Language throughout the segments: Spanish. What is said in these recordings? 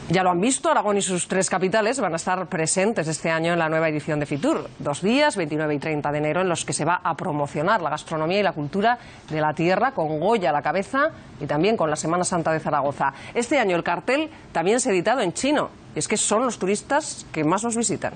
Ya lo han visto, Aragón y sus 3 capitales van a estar presentes este año en la nueva edición de Fitur. 2 días, 29 y 30 de enero, en los que se va a promocionar la gastronomía y la cultura de la tierra, con Goya a la cabeza y también con la Semana Santa de Zaragoza. Este año el cartel también se ha editado en chino, y es que son los turistas que más nos visitan.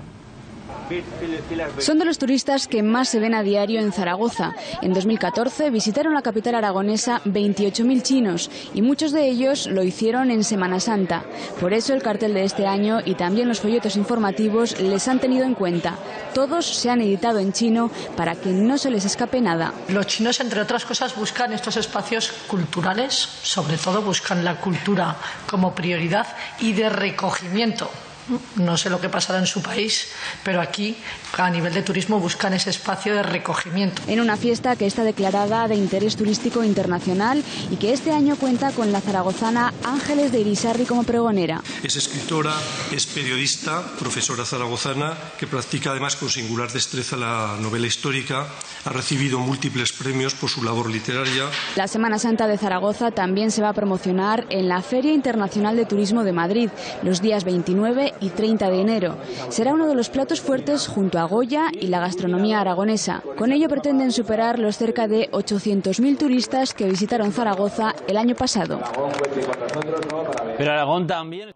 Son de los turistas que más se ven a diario en Zaragoza. En 2014 visitaron la capital aragonesa 28.000 chinos y muchos de ellos lo hicieron en Semana Santa. Por eso el cartel de este año y también los folletos informativos les han tenido en cuenta. Todos se han editado en chino para que no se les escape nada. Los chinos, entre otras cosas, buscan estos espacios culturales, sobre todo buscan la cultura como prioridad y de recogimiento. No sé lo que pasará en su país, pero aquí, a nivel de turismo, buscan ese espacio de recogimiento. En una fiesta que está declarada de interés turístico internacional y que este año cuenta con la zaragozana Ángeles de Irisarri como pregonera. Es escritora, es periodista, profesora zaragozana, que practica además con singular destreza la novela histórica. Ha recibido múltiples premios por su labor literaria. La Semana Santa de Zaragoza también se va a promocionar en la Feria Internacional de Turismo de Madrid, los días 29 y 30 de enero. Será uno de los platos fuertes junto a Goya y la gastronomía aragonesa. Con ello pretenden superar los cerca de 800.000 turistas que visitaron Zaragoza el año pasado. Pero Aragón también